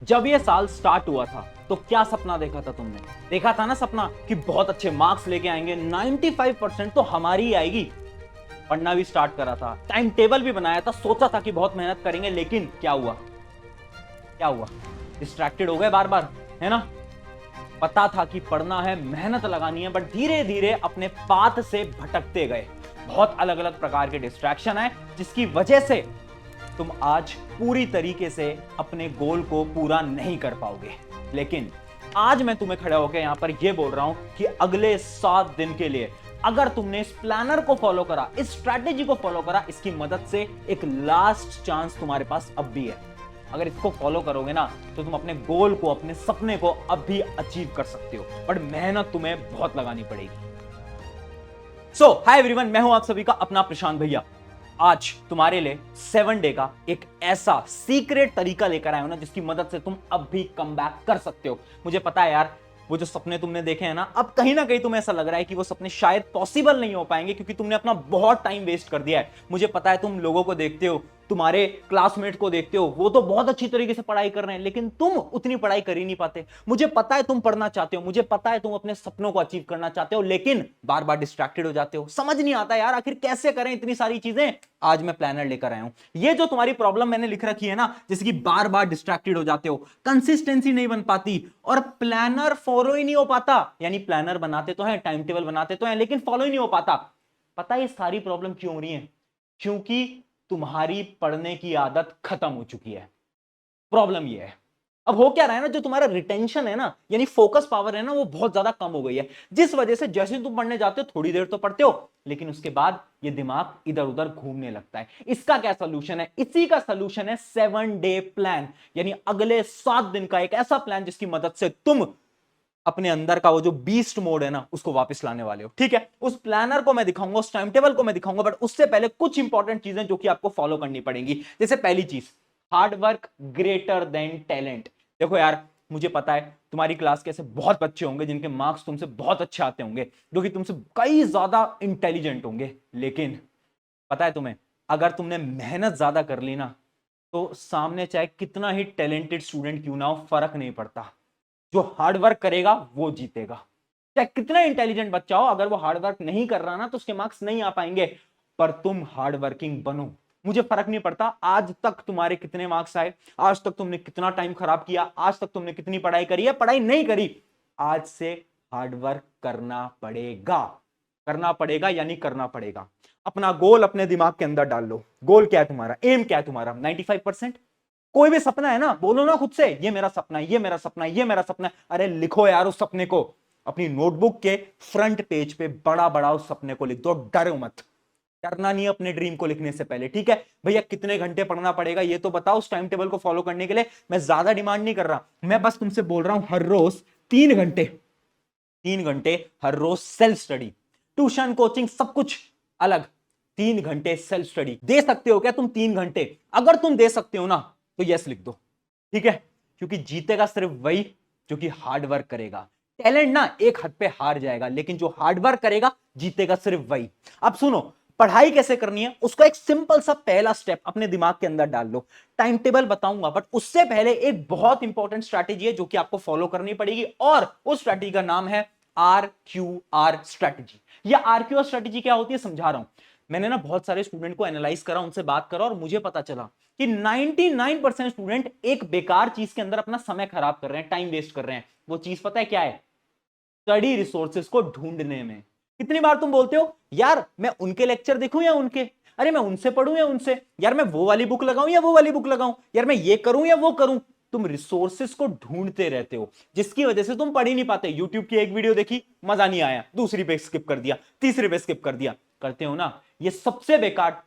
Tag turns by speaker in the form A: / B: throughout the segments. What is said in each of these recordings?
A: जब ये साल स्टार्ट हुआ था तो क्या सपना देखा था तुमने? देखा था ना सपना कि बहुत अच्छे मार्क्स लेके आएंगे, 95% तो हमारी ही आएगी। पढ़ना भी स्टार्ट करा था, टाइम टेबल भी बनाया था, सोचा था कि बहुत मेहनत करेंगे, लेकिन क्या हुआ? क्या हुआ? डिस्ट्रैक्टेड हो गए बार बार, है ना? पता था कि पढ़ना है, मेहनत लगानी है, बट धीरे धीरे अपने पाथ से भटकते गए। बहुत अलग अलग प्रकार के डिस्ट्रैक्शन है, जिसकी वजह से तुम आज पूरी तरीके से अपने गोल को पूरा नहीं कर पाओगे। लेकिन आज मैं तुम्हें खड़ा होकर यहां पर यह बोल रहा हूं कि अगले 7 दिन के लिए अगर तुमने इस प्लानर को फॉलो करा, इस स्ट्रैटेजी को फॉलो करा, इसकी मदद से एक लास्ट चांस तुम्हारे पास अब भी है। अगर इसको फॉलो करोगे ना तो तुम अपने गोल को, अपने सपने को अब भी अचीव कर सकते हो, बट मेहनत तुम्हें बहुत लगानी पड़ेगी। सो हाय एवरीवन, मैं हूं आप सभी का अपना प्रशांत भैया। आज तुम्हारे लिए 7 डे का एक ऐसा सीक्रेट तरीका लेकर आया हूं ना, जिसकी मदद से तुम अब भी कम बैक कर सकते हो। मुझे पता है यार, वो जो सपने तुमने देखे हैं ना, अब कहीं ना कहीं तुम्हें ऐसा लग रहा है कि वो सपने शायद पॉसिबल नहीं हो पाएंगे, क्योंकि तुमने अपना बहुत टाइम वेस्ट कर दिया है। मुझे पता है, तुम लोगों को देखते हो, तुम्हारे क्लासमेट को देखते हो, वो तो बहुत अच्छी तरीके से पढ़ाई कर रहे हैं, लेकिन तुम उतनी पढ़ाई कर ही नहीं पाते। मुझे पता है तुम पढ़ना चाहते हो, मुझे पता है तुम अपने सपनों को अचीव करना चाहते हो, लेकिन बार बार डिस्ट्रैक्टेड हो जाते हो। समझ नहीं आता यार, आखिर कैसे करें इतनी सारी चीजें। आज मैं प्लानर लेकर आया हूं। ये जो तुम्हारी प्रॉब्लम मैंने लिख रखी है ना, जैसे कि बार बार डिस्ट्रैक्टेड हो जाते हो, कंसिस्टेंसी नहीं बन पाती, और प्लानर फॉलो ही नहीं हो पाता। यानी प्लानर बनाते तो है, टाइम टेबल बनाते तो है, लेकिन फॉलो ही नहीं हो पाता। पता है ये सारी प्रॉब्लम क्यों हो रही है? क्योंकि तुम्हारी पढ़ने की आदत खत्म हो चुकी है। प्रॉब्लम ये है। अब हो क्या रहा है ना, जो तुम्हारा रिटेंशन है ना, यानी फोकस पावर है ना, वो बहुत ज्यादा कम हो गई है। जिस वजह से जैसे तुम पढ़ने जाते हो, थोड़ी देर तो पढ़ते हो, लेकिन उसके बाद ये दिमाग इधर उधर घूमने लगता है। इसका क्या सोल्यूशन है? इसी का सोल्यूशन है 7 डे प्लान। यानी अगले 7 दिन का एक ऐसा प्लान जिसकी मदद से तुम अपने अंदर का वो जो बीस्ट मोड है ना, उसको वापस लाने वाले हो। ठीक है, उस प्लानर को मैं दिखाऊंगा, उस टाइम टेबल को मैं दिखाऊंगा, बट उससे पहले कुछ इंपॉर्टेंट चीजें जो कि आपको फॉलो करनी पड़ेंगी। जैसे पहली चीज, hard work greater than talent. देखो यार, मुझे पता है तुम्हारी क्लास के ऐसे बहुत बच्चे होंगे जिनके मार्क्स तुमसे बहुत अच्छे आते होंगे, जो कि तुमसे कई ज्यादा इंटेलिजेंट होंगे, लेकिन पता है तुम्हें, अगर तुमने मेहनत ज्यादा कर ली ना, तो सामने चाहे कितना ही टैलेंटेड स्टूडेंट क्यों ना हो, फर्क नहीं पड़ता। जो हार्ड वर्क करेगा वो जीतेगा। चाहे कितना इंटेलिजेंट बच्चा हो, अगर वो हार्ड वर्क नहीं कर रहा ना, तो उसके मार्क्स नहीं आ पाएंगे। पर तुम हार्ड वर्किंग बनो, मुझे फर्क नहीं पड़ता आज तक तुम्हारे कितने मार्क्स आए, आज तक तुमने कितना टाइम खराब किया, आज तक तुमने कितनी पढ़ाई करी है, पढ़ाई नहीं करी, आज से हार्ड वर्क करना पड़ेगा। करना पड़ेगा यानी करना पड़ेगा। अपना गोल अपने दिमाग के अंदर डाल लो। गोल क्या है तुम्हारा? एम क्या है तुम्हारा? 95%। कोई भी सपना है ना, बोलो ना खुद से, ये मेरा सपना है, ये मेरा सपना है, ये मेरा सपना है। अरे लिखो यार उस सपने को, अपनी नोटबुक के फ्रंट पेज पे बड़ा बड़ा उस सपने को लिख दो। डरो मत, डरना नहीं अपने ड्रीम को लिखने से पहले। ठीक है भैया, कितने घंटे पढ़ना पड़ेगा ये तो बताओ उस टाइम टेबल को फॉलो करने के लिए। मैं ज्यादा डिमांड नहीं कर रहा, मैं बस तुमसे बोल रहा हूं हर रोज 3 घंटे, 3 घंटे हर रोज सेल्फ स्टडी। ट्यूशन, कोचिंग, सब कुछ अलग। 3 घंटे सेल्फ स्टडी दे सकते हो क्या तुम? 3 घंटे अगर तुम दे सकते हो ना, तो यस लिख दो। ठीक है, क्योंकि जीतेगा सिर्फ वही जो कि हार्ड वर्क करेगा। टैलेंट ना एक हद पे हार जाएगा, लेकिन जो हार्ड वर्क करेगा जीतेगा सिर्फ वही। अब सुनो, पढ़ाई कैसे करनी है उसका एक सिंपल सा पहला स्टेप अपने दिमाग के अंदर डाल लो। टाइम टेबल बताऊंगा, बट उससे पहले एक बहुत इंपॉर्टेंट स्ट्रैटेजी है जो कि आपको फॉलो करनी पड़ेगी, और उस स्ट्रैटेजी का नाम है RQR स्ट्रैटेजी। यह RQR स्ट्रैटेजी क्या होती है समझा रहा हूं। मैंने ना बहुत सारे स्टूडेंट को एनालाइज करा, उनसे बात करा, और मुझे पता चला कि 99% स्टूडेंट एक बेकार चीज के अंदर अपना समय खराब कर रहे हैं, टाइम वेस्ट कर रहे हैं। वो चीज पता है क्या है? स्टडी रिसोर्सेज को ढूंढने में। कितनी बार तुम बोलते हो यार मैं उनके लेक्चर देखूं या उनके, अरे मैं उनसे पढ़ूं या उनसे, यार मैं वो वाली बुक लगाऊं या वो वाली बुक लगाऊं, यार मैं ये करूं या वो करूं। तुम रिसोर्सेज को ढूंढते रहते हो, जिसकी वजह से तुम पढ़ ही नहीं पाते। यूट्यूब की एक वीडियो देखी, मजा नहीं आया, दूसरी पे स्किप कर दिया, तीसरे पे स्किप कर दिया। करते हो ना, ये सबसे बेकार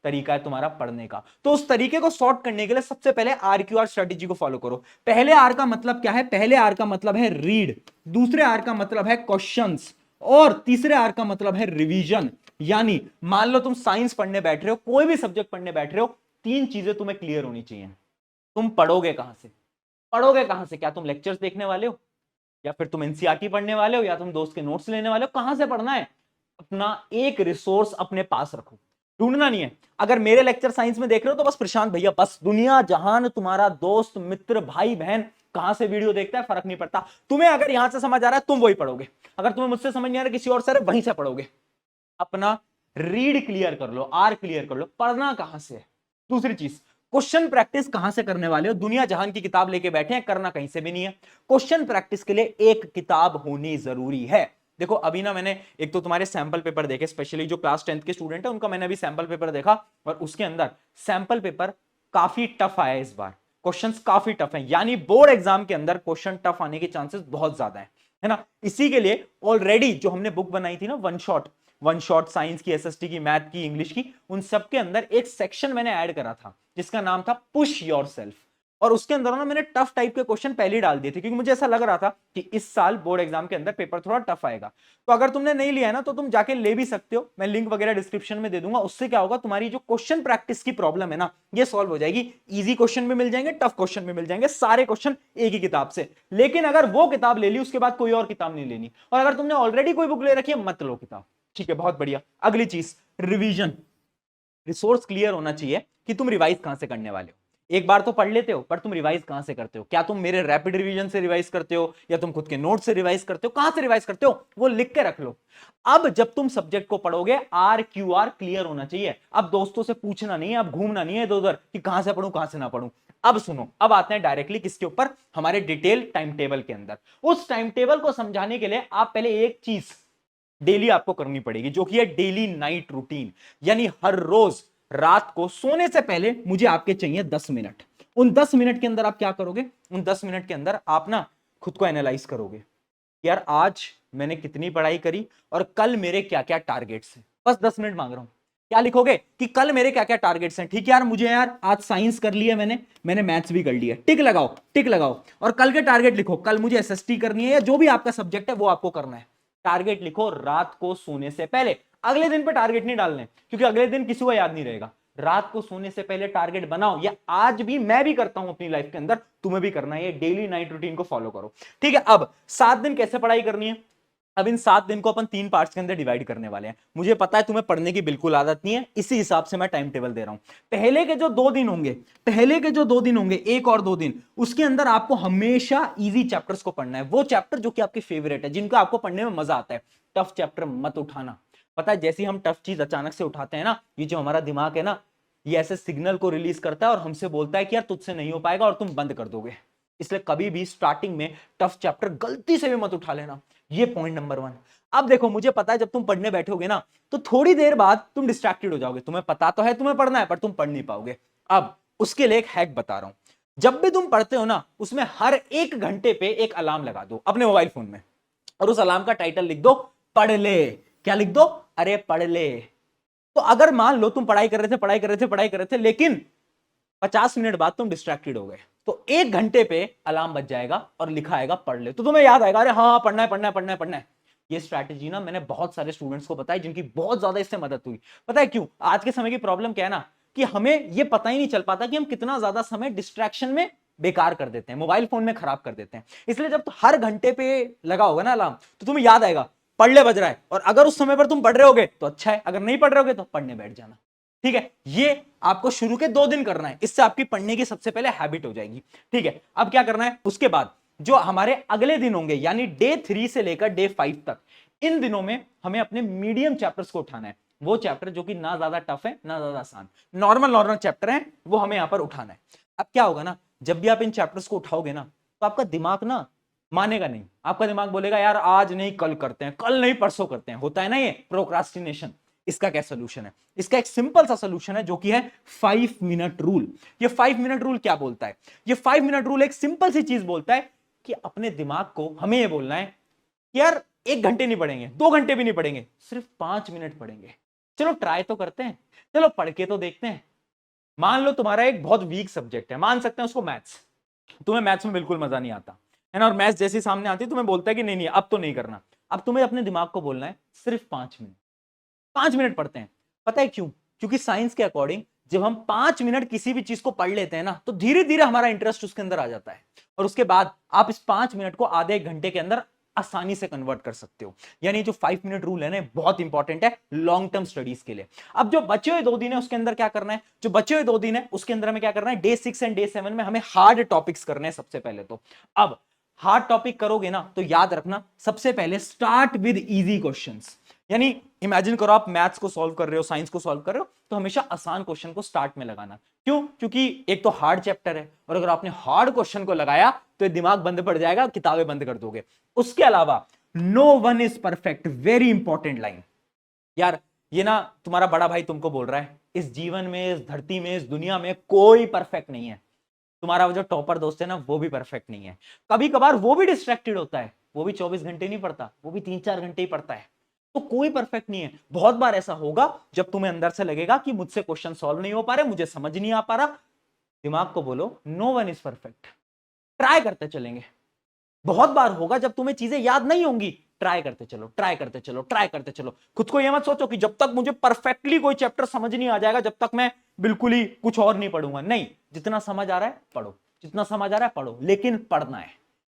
A: तरीका है तुम्हारा पढ़ने का। तो उस तरीके को सॉर्ट करने के लिए सबसे पहले RQR स्ट्रेटेजी को फॉलो करो। पहले आर का मतलब क्या है? पहले आर का मतलब है रीड, दूसरे आर का मतलब है क्वेश्चंस, और तीसरे आर का मतलब है रिवीजन। यानी मान लो तुम साइंस पढ़ने बैठ रहे हो, कोई भी सब्जेक्ट पढ़ने बैठ रहे हो, 3 चीजें तुम्हें क्लियर होनी चाहिए। तुम पढ़ोगे कहां से? पढ़ोगे कहां से? क्या तुम लेक्चर्स देखने वाले हो, या फिर तुम एनसीईआरटी पढ़ने वाले हो, या तुम दोस्त के नोट्स लेने वाले हो? कहां से पढ़ना है? अपना एक रिसोर्स अपने पास रखो। ढूंढना नहीं है। अगर मेरे लेक्चर साइंस में देख रहे हो तो बस प्रशांत भैया, बस दुनिया जहान तुम्हारा दोस्त मित्र भाई बहन कहां से वीडियो देखता है फर्क नहीं पड़ता। तुम्हें अगर यहां से समझ आ रहा है तुम वही पढ़ोगे, अगर तुम्हें मुझसे समझ नहीं आ रहा किसी और से वहीं से पढ़ोगे। अपना रीड क्लियर कर लो, आर क्लियर कर लो, पढ़ना कहां से है। दूसरी चीज, क्वेश्चन प्रैक्टिस कहां से करने वाले हो। दुनिया जहान की किताब लेके बैठे हैं, करना कहीं से भी नहीं है। क्वेश्चन प्रैक्टिस के लिए एक किताब होनी जरूरी है। देखो अभी ना मैंने एक तो तुम्हारे सैंपल पेपर देखे, स्पेशली जो क्लास 10th के स्टूडेंट है उनका मैंने अभी सैंपल पेपर देखा, और उसके अंदर सैंपल पेपर काफी टफ आया इस बार, क्वेश्चंस काफी टफ हैं, यानी बोर्ड एग्जाम के अंदर क्वेश्चन टफ आने के चांसेस बहुत ज्यादा है ना। इसी के लिए ऑलरेडी जो हमने बुक बनाई थी ना, वन शॉट साइंस की, एसएसटी की, मैथ की, इंग्लिश की, उन सब के अंदर एक सेक्शन मैंने ऐड करा था जिसका नाम था पुश योरसेल्फ, और उसके अंदर ना मैंने टफ टाइप के क्वेश्चन पहले ही डाल दिए थे, क्योंकि मुझे ऐसा लग रहा था कि इस साल बोर्ड एग्जाम के अंदर पेपर थोड़ा टफ आएगा। तो अगर तुमने नहीं लिया है ना तो तुम जाके ले भी सकते हो, मैं लिंक वगैरह डिस्क्रिप्शन में दे दूंगा। उससे क्या होगा, तुम्हारी जो क्वेश्चन प्रैक्टिस की प्रॉब्लम है ना, ये सॉल्व हो जाएगी। इजी क्वेश्चन भी मिल जाएंगे, टफ क्वेश्चन भी मिल जाएंगे, सारे क्वेश्चन एक ही किताब से। लेकिन अगर वो किताब ले ली उसके बाद कोई और किताब नहीं लेनी, और अगर तुमने ऑलरेडी कोई बुक ले रखी है मत लो किताब, ठीक है। बहुत बढ़िया। अगली चीज, रिवीजन। रिसोर्स क्लियर होना चाहिए कि तुम रिवाइज कहां से करने वाले हो। एक बार तो पढ़ लेते हो, पर तुम रिवाइज कहां से करते हो। क्या तुम मेरे रैपिड रिवीजन से रिवाइज करते हो, या तुम खुद के नोट से रिवाइज करते हो, कहां से रिवाइज करते हो, वो लिख के रख लो। अब जब तुम सब्जेक्ट को पढ़ोगे, RQR क्लियर होना चाहिए। अब दोस्तों से पूछना नहीं है, अब घूमना नहीं है इधर उधर कि कहां से पढ़ूं कहां से ना पढ़ूं। अब सुनो, अब आते हैं डायरेक्टली किसके ऊपर, हमारे डिटेल टाइम टेबल के अंदर। उस टाइम टेबल को समझाने के लिए आप पहले एक चीज डेली आपको करनी पड़ेगी, जो कि है डेली नाइट रूटीन। यानी हर रोज रात को सोने से पहले मुझे आपके चाहिए 10 मिनट। उन 10 मिनट के अंदर आप क्या करोगे, उन 10 मिनट के अंदर आप ना खुद को एनालाइज करोगे, यार आज मैंने कितनी पढ़ाई करी और कल मेरे क्या क्या टारगेट्स हैं। बस 10 मिनट मांग रहा हूं। क्या लिखोगे कि कल मेरे क्या क्या टारगेट्स हैं। ठीक है यार, मुझे यार आज साइंस कर लिया मैंने मैथ्स भी कर लिया, टिक लगाओ टिक लगाओ। और कल के टारगेट लिखो, कल मुझे एसएसटी करनी है या जो भी आपका सब्जेक्ट है वो आपको करना है। टारगेट लिखो रात को सोने से पहले। अगले दिन पे टारगेट नहीं डालने, क्योंकि अगले दिन किसी को याद नहीं रहेगा। रात को सोने से पहले टारगेट बनाओ। ये आज भी मैं भी करता हूं अपनी लाइफ के अंदर, तुम्हें भी करना है। ये डेली नाइट रूटीन को फॉलो करो, ठीक है। अब 7 दिन कैसे पढ़ाई करनी है। अब इन 7 दिन को अपन 3 पार्ट्स के अंदर डिवाइड करने वाले हैं। मुझे पता है तुम्हें पढ़ने की बिल्कुल आदत नहीं है, इसी हिसाब से मैं टाइम टेबल दे रहा हूं। पहले के जो 2 दिन होंगे, एक और 2 दिन, उसके अंदर आपको हमेशा इजी चैप्टर्स को पढ़ना है। वो चैप्टर जो कि आपके फेवरेट है, जिनको आपको पढ़ने में मजा आता है। टफ चैप्टर मत उठाना। पता है जैसे हम टफ चीज अचानक से उठाते हैं ना, ये जो हमारा दिमाग है ना, ये ऐसे सिग्नल को रिलीज करता है और हमसे बोलता है कि यार तुझसे नहीं हो पाएगा, और तुम बंद कर दोगे। इसलिए कभी भी स्टार्टिंग में टफ चैप्टर गलती से भी मत उठा लेना। ये पॉइंट नंबर 1। अब देखो, मुझे पता है जब तुम पढ़ने बैठोगे ना तो थोड़ी देर बाद तुम डिस्ट्रैक्टेड हो जाओगे। तुम्हें पता तो है तुम्हें पढ़ना है, पर तुम पढ़ नहीं पाओगे। अब उसके लिए एक हैक बता रहा हूं। जब भी तुम पढ़ते हो ना, उसमें हर 1 घंटे पे एक अलार्म लगा दो अपने मोबाइल फोन में, और उस अलार्म का टाइटल लिख दो, पढ़ ले। क्या लिख दो, अरे पढ़ ले। तो अगर मान लो तुम पढ़ाई कर रहे थे, लेकिन 50 मिनट बाद तुम डिस्ट्रैक्टेड हो गए, तो 1 घंटे पे अलार्म बज जाएगा और लिखा आएगा पढ़ ले। तो तुम्हें याद आएगा, अरे हाँ पढ़ना है। ये स्ट्रैटेजी ना मैंने बहुत सारे स्टूडेंट्स को बताई, जिनकी बहुत ज्यादा इससे मदद हुई। पता है क्यों? आज के समय की प्रॉब्लम क्या है ना, कि हमें ये पता ही नहीं चल पाता कि हम कितना ज्यादा समय डिस्ट्रैक्शन में बेकार कर देते हैं, मोबाइल फोन में खराब कर देते हैं। इसलिए जब हर घंटे पे लगा होगा ना अलार्म, तो तुम्हें याद आएगा पढ़ ले बज रहा है। और अगर उस समय पर तुम पढ़ रहे होगे तो अच्छा है, अगर नहीं पढ़ रहे होगे तो पढ़ने बैठ जाना, ठीक है। ये आपको शुरू के 2 दिन करना है, इससे आपकी पढ़ने की सबसे पहले हैबिट हो जाएगी, ठीक है। अब क्या करना है, उसके बाद जो हमारे अगले दिन होंगे, यानी डे 3 से लेकर डे 5 तक, इन दिनों में हमें अपने मीडियम चैप्टर्स को उठाना है। वो चैप्टर जो कि ना ज्यादा टफ है ना ज्यादा आसान, नॉर्मल चैप्टर है, वो हमें यहां पर उठाना है। अब क्या होगा ना, जब भी आप इन चैप्टर्स को उठाओगे ना, तो आपका दिमाग ना मानेगा नहीं। आपका दिमाग बोलेगा यार आज नहीं कल करते हैं, कल नहीं परसों करते हैं। होता है ना ये प्रोक्रास्टिनेशन। इसका क्या सोल्यूशन है? इसका एक सिंपल सा सोल्यूशन है, जो कि है 5 मिनट रूल। ये 5 मिनट रूल क्या बोलता है? ये 5 मिनट रूल एक सिंपल सी चीज बोलता है कि अपने दिमाग को हमें ये बोलना है कि यार 1 घंटे नहीं पढ़ेंगे, 2 घंटे भी नहीं पढ़ेंगे, सिर्फ 5 मिनट पढ़ेंगे। चलो ट्राई तो करते हैं, चलो पढ़ के तो देखते हैं। मान लो तुम्हारा एक बहुत वीक सब्जेक्ट है, मान सकते हैं उसको मैथ्स। तुम्हें मैथ्स में बिल्कुल मजा नहीं आता है ना, और मैथ्स जैसे सामने आती है तुम्हें बोलता है कि नहीं अब तो नहीं करना। अब तुम्हें अपने दिमाग को बोलना है सिर्फ 5 मिनट, 5 मिनट पढ़ते हैं। पता है क्यों? क्योंकि साइंस के अकॉर्डिंग जब हम 5 मिनट किसी भी चीज को पढ़ लेते हैं ना, तो धीरे धीरे हमारा इंटरेस्ट उसके अंदर आ जाता है। और उसके बाद आप इस 5 मिनट को आधे 1 घंटे के अंदर आसानी से कन्वर्ट कर सकते हो। यानी जो 5 मिनट रूल है ना, बहुत इंपॉर्टेंट है लॉन्ग टर्म स्टडीज के लिए। अब जो बचे हुए 2 दिन है उसके अंदर क्या करना है, जो बचे हुए 2 दिन है उसके अंदर हमें क्या करना है, डे 6 एंड डे 7 में हमें हार्ड टॉपिक्स करने हैं सबसे पहले तो। अब हार्ड टॉपिक करोगे ना तो याद रखना, सबसे पहले स्टार्ट विद इजी क्वेश्चंस। यानी इमेजिन करो आप मैथ्स को सॉल्व कर रहे हो, साइंस को सॉल्व कर रहे हो, तो हमेशा आसान क्वेश्चन को स्टार्ट में लगाना। क्यों? क्योंकि एक तो हार्ड चैप्टर है, और अगर आपने हार्ड क्वेश्चन को लगाया तो दिमाग बंद पड़ जाएगा, किताबें बंद कर दोगे। उसके अलावा no one is perfect, very important line यार। ये ना तुम्हारा बड़ा भाई तुमको बोल रहा है, इस जीवन में, इस धरती में, इस दुनिया में कोई परफेक्ट नहीं है। तुम्हारा वो जो टॉपर दोस्त है ना, वो भी परफेक्ट नहीं है। कभी कभार वो भी डिस्ट्रैक्टेड होता है, वो भी 24 घंटे नहीं पढ़ता, वो भी 3-4 घंटे ही पढ़ता है। तो कोई परफेक्ट नहीं है। बहुत बार ऐसा होगा जब तुम्हें अंदर से लगेगा कि मुझसे क्वेश्चन सॉल्व नहीं हो पा रहे, मुझे समझ नहीं आ पा रहा। दिमाग को बोलो no one is perfect, try करते चलेंगे। बहुत बार होगा जब तुम्हें चीजें याद नहीं होंगी, ट्राई करते चलो, ट्राई करते चलो, ट्राई करते चलो। खुद को यह मत सोचो कि जब तक मुझे परफेक्टली कोई चैप्टर समझ नहीं आ जाएगा जब तक मैं बिल्कुल ही कुछ और नहीं पढ़ूंगा। नहीं, जितना समझ आ रहा है पढ़ो, जितना समझ आ रहा है पढ़ो, लेकिन पढ़ना है,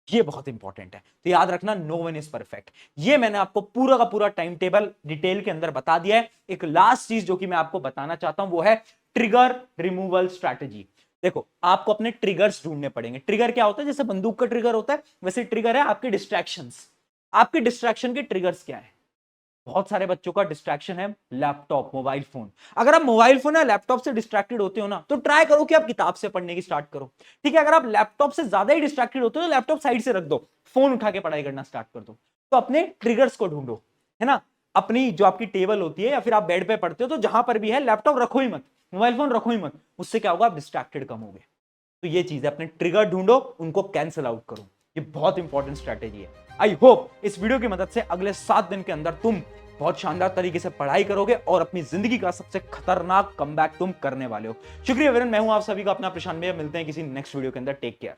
A: ये बहुत इंपॉर्टेंट है। तो याद रखना नो वन इज परफेक्ट। ये मैंने आपको पूरा का पूरा टाइम टेबल डिटेल के अंदर बता दिया है। एक लास्ट चीज जो कि मैं आपको बताना चाहता हूं वो है ट्रिगर रिमूवल स्ट्रैटेजी। देखो, आपको अपने ट्रिगर्स ढूंढने पड़ेंगे। ट्रिगर क्या होता है? जैसे बंदूक का ट्रिगर होता है, वैसे ट्रिगर है आपके डिस्ट्रैक्शंस। आपके डिस्ट्रैक्शन के ट्रिगर्स क्या है? बहुत सारे बच्चों का डिस्ट्रैक्शन है लैपटॉप, मोबाइल फोन। अगर आप मोबाइल फोन या लैपटॉप से डिस्ट्रैक्टेड होते हो ना, तो ट्राई करो कि आप किताब से पढ़ने की स्टार्ट करो। ठीक है, अगर आप लैपटॉप से ज्यादा ही डिस्ट्रैक्टेड होते हो तो लैपटॉप साइड से रख दो, फोन उठा के पढ़ाई करना स्टार्ट कर दो। तो अपने ट्रिगर्स को ढूंढो, है ना। अपनी जो आपकी टेबल होती है या फिर आप बेड पे पढ़ते हो, तो जहां पर भी है लैपटॉप रखो ही मत, मोबाइल फोन रखो ही मत। उससे क्या होगा? आप डिस्ट्रैक्टेड कम होगे। तो ये चीज है, अपने ट्रिगर ढूंढो, उनको कैंसिल आउट करो। ये बहुत इंपॉर्टेंट स्ट्रैटेजी है। आई होप इस वीडियो की मदद से अगले 7 दिन के अंदर तुम बहुत शानदार तरीके से पढ़ाई करोगे और अपनी जिंदगी का सबसे खतरनाक कमबैक तुम करने वाले हो। शुक्रिया वीरन, मैं हूं आप सभी का अपना प्रशांत भैया। मिलते हैं किसी नेक्स्ट वीडियो के अंदर। Take care.